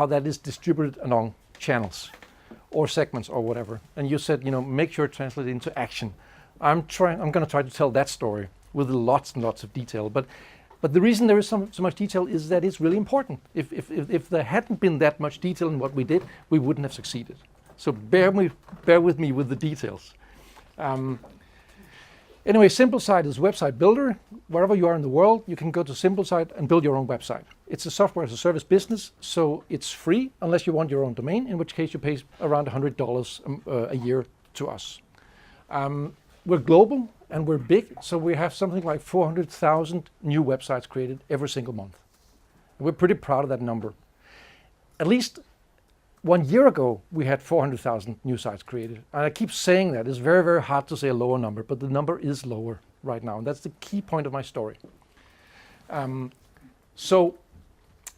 that is distributed along channels or segments or whatever. And you said, make sure to translate it into action. I'm going to try to tell that story with lots and lots of detail. But the reason there is so much detail is that it's really important. If there hadn't been that much detail in what we did, we wouldn't have succeeded. So bear with me with the details. Anyway, SimpleSite is a website builder. Wherever you are in the world, you can go to SimpleSite and build your own website. It's a software as a service business, so it's free unless you want your own domain, in which case you pay around $100 a year to us. We're global and we're big, so we have something like 400,000 new websites created every single month. We're pretty proud of that number. At least 1 year ago, we had 400,000 new sites created. And I keep saying that. It's very, very hard to say a lower number, but the number is lower right now. And that's the key point of my story. So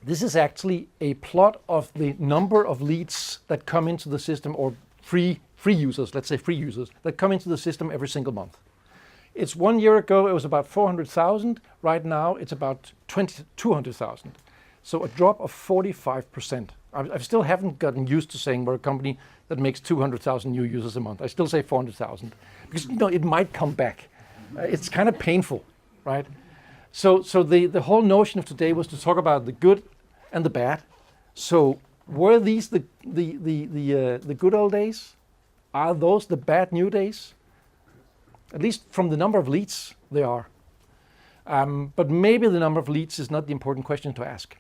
this is actually a plot of the number of leads that come into the system, or free users, let's say free users, that come into the system every single month. It's 1 year ago, it was about 400,000. Right now, it's about 200,000. So a drop of 45%. I still haven't gotten used to saying we're a company that makes 200,000 new users a month. I still say 400,000 because it might come back. It's kind of painful, right? So the whole notion of today was to talk about the good and the bad. So were these the good old days? Are those the bad new days? At least from the number of leads, they are. But maybe the number of leads is not the important question to ask.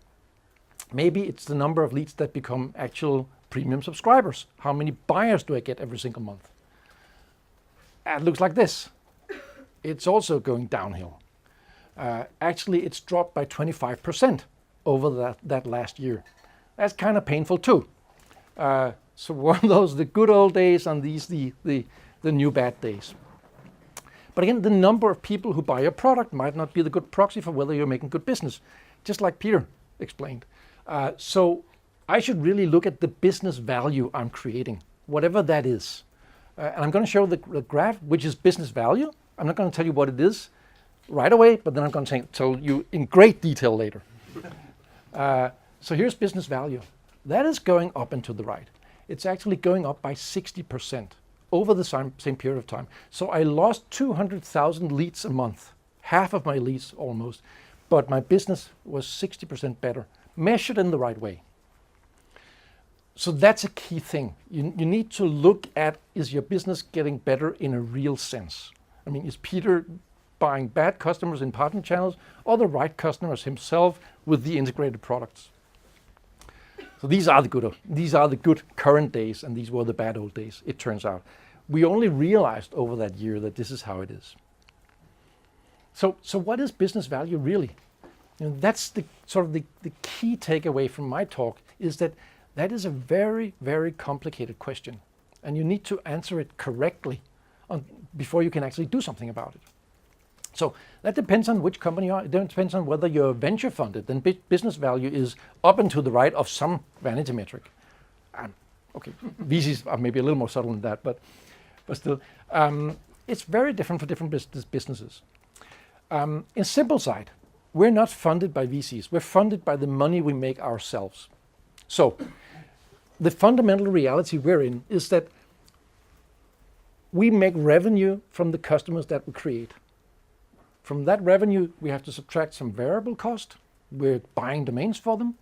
Maybe it's the number of leads that become actual premium subscribers. How many buyers do I get every single month? It looks like this. It's also going downhill. Actually, it's dropped by 25% over that last year. That's kind of painful too. So were those the good old days and these the new bad days? But again, the number of people who buy a product might not be the good proxy for whether you're making good business, just like Peter explained. So I should really look at the business value I'm creating, whatever that is. And I'm going to show the graph, which is business value. I'm not going to tell you what it is right away, but then I'm going to tell you in great detail later. So here's business value. That is going up and to the right. It's actually going up by 60% over the same period of time. So I lost 200,000 leads a month, half of my leads almost, but my business was 60% better, measured in the right way. So that's a key thing. You need to look at, is your business getting better in a real sense? I mean, is Peter buying bad customers in partner channels or the right customers himself with the integrated products? So these are the good current days, and these were the bad old days, it turns out. We only realized over that year that this is how it is. So what is business value really? And that's the sort of the key takeaway from my talk, is that is a very, very complicated question. And you need to answer it correctly before you can actually do something about it. So that depends on which company you are. It depends on whether you're venture funded. Then business value is up and to the right of some vanity metric. Okay, VCs are maybe a little more subtle than that, but still, it's very different for different businesses. In SimpleSite, we're not funded by VCs. We're funded by the money we make ourselves. So the fundamental reality we're in is that we make revenue from the customers that we create. From that revenue, we have to subtract some variable cost. We're buying domains for them.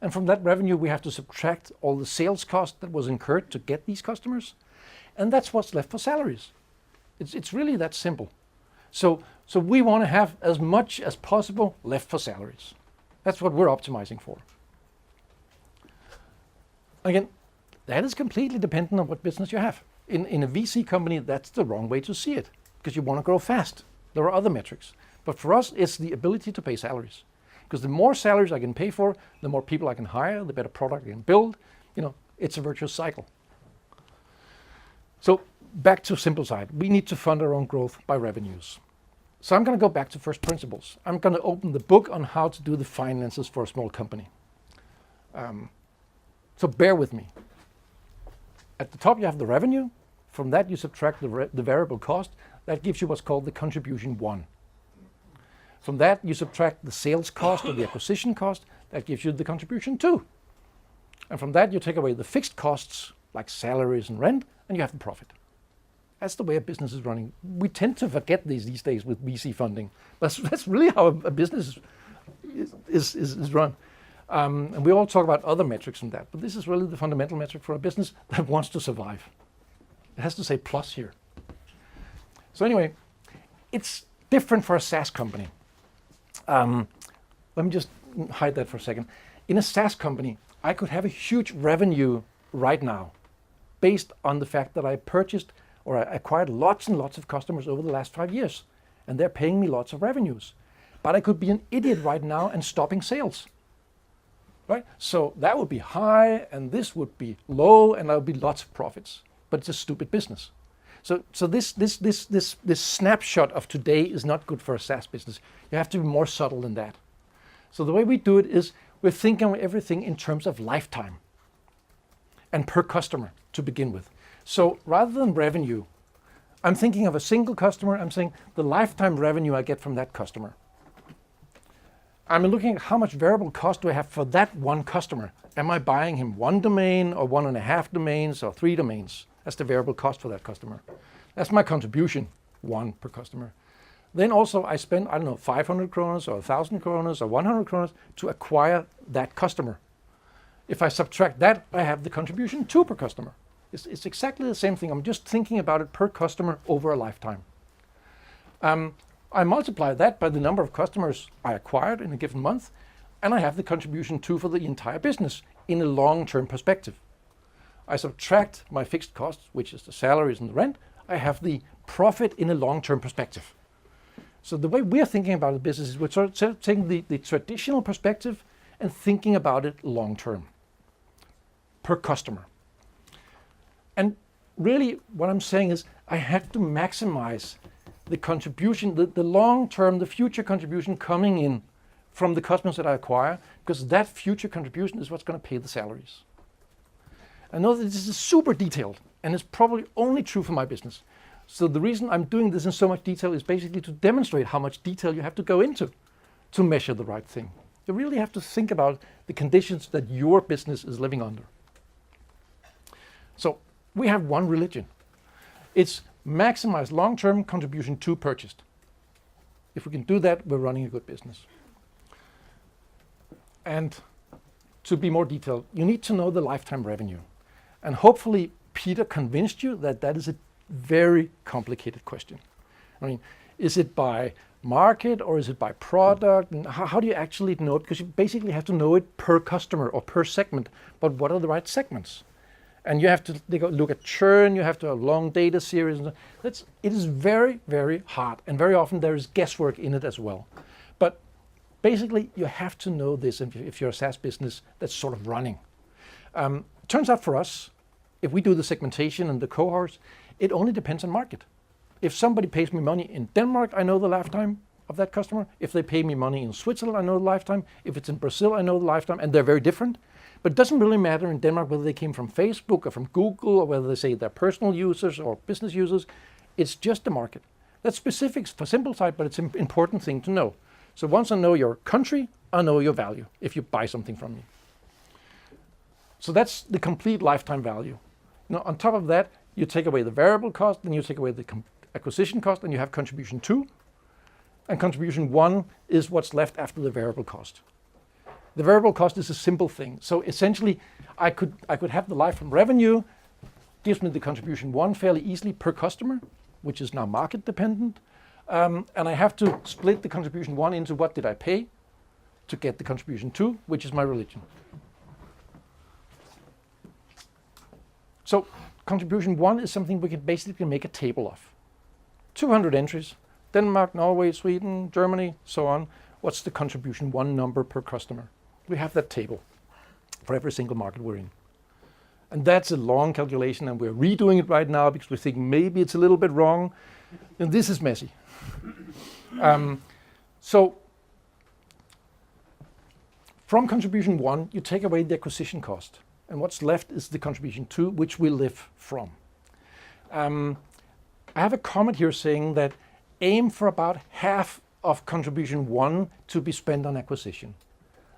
And from that revenue, we have to subtract all the sales cost that was incurred to get these customers. And that's what's left for salaries. It's really that simple. So we want to have as much as possible left for salaries. That's what we're optimizing for. Again, that is completely dependent on what business you have. In a VC company, that's the wrong way to see it, because you want to grow fast. There are other metrics. But for us, it's the ability to pay salaries. Because the more salaries I can pay for, the more people I can hire, the better product I can build. It's a virtuous cycle. So back to SimpleSite. We need to fund our own growth by revenues. So I'm going to go back to first principles. I'm going to open the book on how to do the finances for a small company. So bear with me. At the top, you have the revenue. From that, you subtract the variable cost. That gives you what's called the contribution 1. From that, you subtract the sales cost or the acquisition cost. That gives you the contribution 2. And from that, you take away the fixed costs, like salaries and rent, and you have the profit. That's the way a business is running. We tend to forget these days with VC funding. That's really how a business is run. And we all talk about other metrics from that, but this is really the fundamental metric for a business that wants to survive. It has to say plus here. So anyway, it's different for a SaaS company. Let me just hide that for a second. In a SaaS company, I could have a huge revenue right now based on the fact that I purchased or I acquired lots and lots of customers over the last 5 years, and they're paying me lots of revenues. But I could be an idiot right now and stopping sales. Right? So that would be high, and this would be low, and there would be lots of profits. But it's a stupid business. So this snapshot of today is not good for a SaaS business. You have to be more subtle than that. So the way we do it is we're thinking of everything in terms of lifetime and per customer to begin with. So rather than revenue, I'm thinking of a single customer. I'm saying the lifetime revenue I get from that customer. I'm looking at how much variable cost do I have for that one customer. Am I buying him 1 domain or 1.5 domains or 3 domains? That's the variable cost for that customer. That's my contribution, 1 per customer. Then also I spend, 500 kroners or 1,000 kroners or 100 kroners to acquire that customer. If I subtract that, I have the contribution 2 per customer. It's exactly the same thing. I'm just thinking about it per customer over a lifetime. I multiply that by the number of customers I acquired in a given month, and I have the contribution 2 for the entire business in a long-term perspective. I subtract my fixed costs, which is the salaries and the rent. I have the profit in a long-term perspective. So the way we're thinking about the business is we're sort of taking the traditional perspective and thinking about it long-term, per customer. And really what I'm saying is I have to maximize the contribution, the long-term, the future contribution coming in from the customers that I acquire, because that future contribution is what's going to pay the salaries. I know that this is super detailed, and it's probably only true for my business. So the reason I'm doing this in so much detail is basically to demonstrate how much detail you have to go into to measure the right thing. You really have to think about the conditions that your business is living under. So we have one religion. It's maximize long-term contribution to purchased. If we can do that, we're running a good business. And to be more detailed, you need to know the lifetime revenue. And hopefully Peter convinced you that that is a very complicated question. I mean, is it by market or is it by product? And how do you actually know it? Because you basically have to know it per customer or per segment. But what are the right segments? And you have to look at churn, you have to have long data series. It is very, very hard. And very often there is guesswork in it as well. But basically you have to know this if you're a SaaS business that's sort of running. Turns out for us, if we do the segmentation and the cohorts, it only depends on market. If somebody pays me money in Denmark, I know the lifetime of that customer. If they pay me money in Switzerland, I know the lifetime. If it's in Brazil, I know the lifetime. And they're very different. But it doesn't really matter in Denmark whether they came from Facebook or from Google or whether they say they're personal users or business users. It's just the market. That's specifics for SimpleSite, but it's an important thing to know. So once I know your country, I know your value if you buy something from me. So that's the complete lifetime value. Now, on top of that, you take away the variable cost, then you take away the acquisition cost, and you have contribution 2. And contribution 1 is what's left after the variable cost. The variable cost is a simple thing. So essentially, I could have the lifetime revenue, gives me the contribution 1 fairly easily per customer, which is now market dependent. And I have to split the contribution 1 into what did I pay to get the contribution 2, which is my religion. So contribution 1 is something we can basically make a table of. 200 entries, Denmark, Norway, Sweden, Germany, so on. What's the contribution 1 number per customer? We have that table for every single market we're in. And that's a long calculation, and we're redoing it right now because we think maybe it's a little bit wrong. And this is messy. So from contribution 1, you take away the acquisition cost. And what's left is the contribution 2, which we live from. I have a comment here saying that aim for about half of contribution 1 to be spent on acquisition.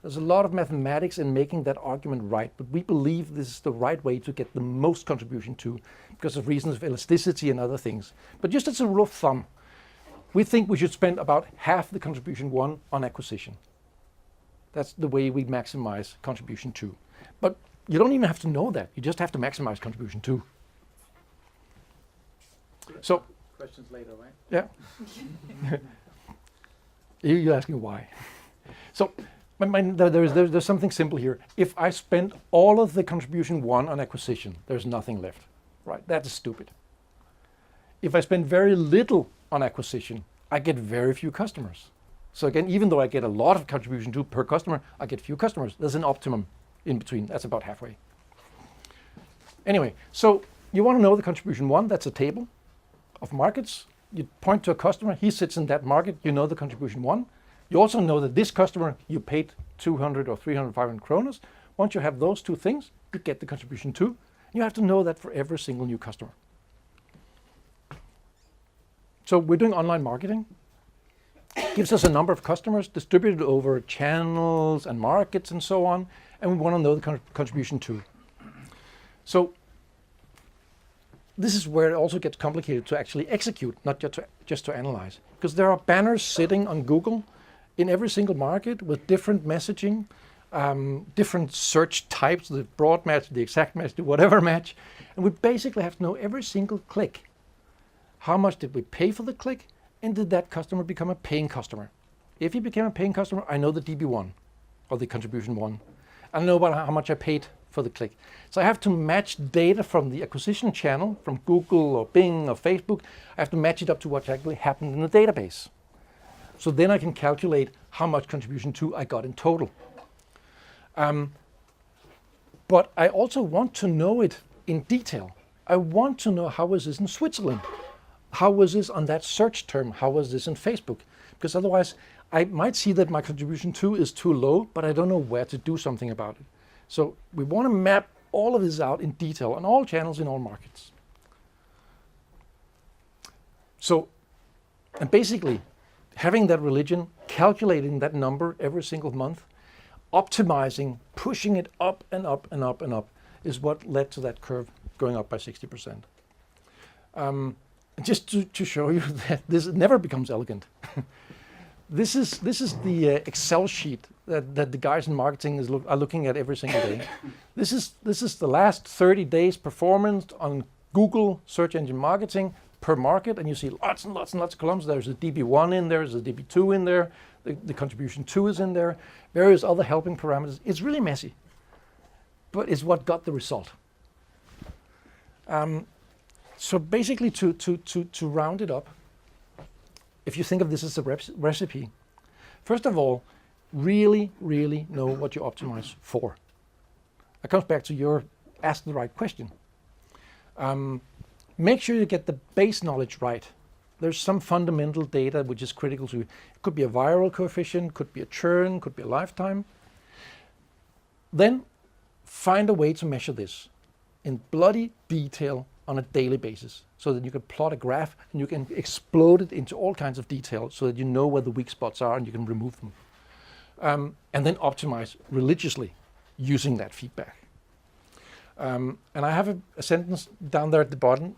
There's a lot of mathematics in making that argument right, but we believe this is the right way to get the most contribution to, because of reasons of elasticity and other things. But just as a rule of thumb, we think we should spend about half the contribution 1 on acquisition. That's the way we maximize contribution 2. But you don't even have to know that. You just have to maximize contribution 2. So questions later, right? Yeah. You're asking why. So there's something simple here. If I spend all of the contribution 1 on acquisition, there's nothing left. Right? That is stupid. If I spend very little on acquisition, I get very few customers. So again, even though I get a lot of contribution 2 per customer, I get few customers. There's an optimum in between. That's about halfway. Anyway, so you want to know the contribution 1. That's a table of markets. You point to a customer, he sits in that market, you know the contribution 1. You also know that this customer, you paid 200 or 300, 500 kroners. Once you have those two things, you get the contribution 2. You have to know that for every single new customer. So we're doing online marketing. Gives us a number of customers distributed over channels and markets and so on, and we want to know the contribution 2. So this is where it also gets complicated to actually execute, not just to analyze. Because there are banners sitting on Google in every single market with different messaging, different search types, the broad match, the exact match, the whatever match. And we basically have to know every single click. How much did we pay for the click? And did that customer become a paying customer? If he became a paying customer, I know the DB1 or the contribution 1. I know about how much I paid for the click. So I have to match data from the acquisition channel, from Google or Bing or Facebook. I have to match it up to what actually happened in the database. So then I can calculate how much contribution 2 I got in total. But I also want to know it in detail. I want to know how was this in Switzerland? How was this on that search term? How was this in Facebook? Because otherwise I might see that my contribution 2 is too low, but I don't know where to do something about it. So we want to map all of this out in detail on all channels in all markets. So, and basically having that religion, calculating that number every single month, optimizing, pushing it up and up and up and up is what led to that curve going up by 60%. Just to show you that this never becomes elegant. This is the Excel sheet that the guys in marketing are looking at every single day. This is the last 30 days performance on Google search engine marketing per market, and you see lots and lots and lots of columns. There's a DB1 in there, there's a DB2 in there, the contribution 2 is in there, various other helping parameters. It's really messy, but it's what got the result. So basically, to round it up, if you think of this as a recipe, first of all, really, really know what you optimize for. That comes back to your ask the right question. Make sure you get the base knowledge right. There's some fundamental data which is critical to you. It could be a viral coefficient, could be a churn, could be a lifetime. Then find a way to measure this in bloody detail on a daily basis, so that you can plot a graph and you can explode it into all kinds of detail so that you know where the weak spots are and you can remove them. And then optimize religiously using that feedback. And I have a sentence down there at the bottom,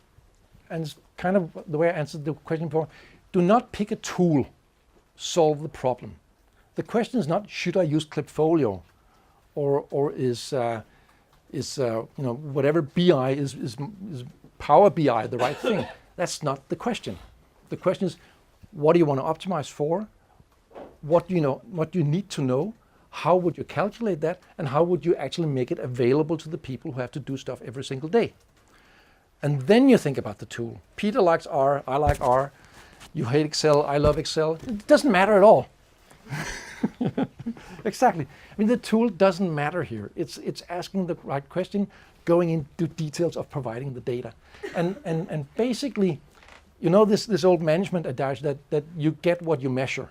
and it's kind of the way I answered the question before. Do not pick a tool, solve the problem. The question is not, should I use Clipfolio, or is whatever BI is Power BI the right thing? That's not the question. The question is, what do you want to optimize for? What do you know? What do you need to know? How would you calculate that? And how would you actually make it available to the people who have to do stuff every single day? And then you think about the tool. Peter likes R, I like R. You hate Excel, I love Excel. It doesn't matter at all. Exactly. I mean, the tool doesn't matter here. It's asking the right question, going into details of providing the data. And basically, you know, this old management adage that you get what you measure,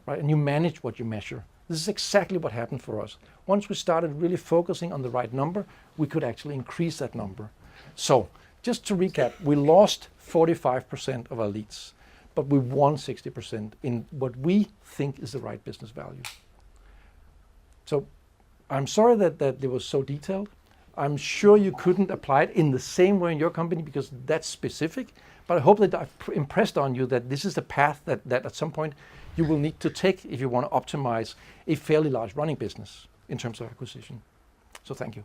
right? And you manage what you measure. This is exactly what happened for us. Once we started really focusing on the right number, we could actually increase that number. So, just to recap, we lost 45% of our leads, but we won 60% in what we think is the right business value. So I'm sorry that it was so detailed. I'm sure you couldn't apply it in the same way in your company because that's specific, but I hope that I've impressed on you that this is the path that at some point you will need to take if you want to optimize a fairly large running business in terms of acquisition. So thank you.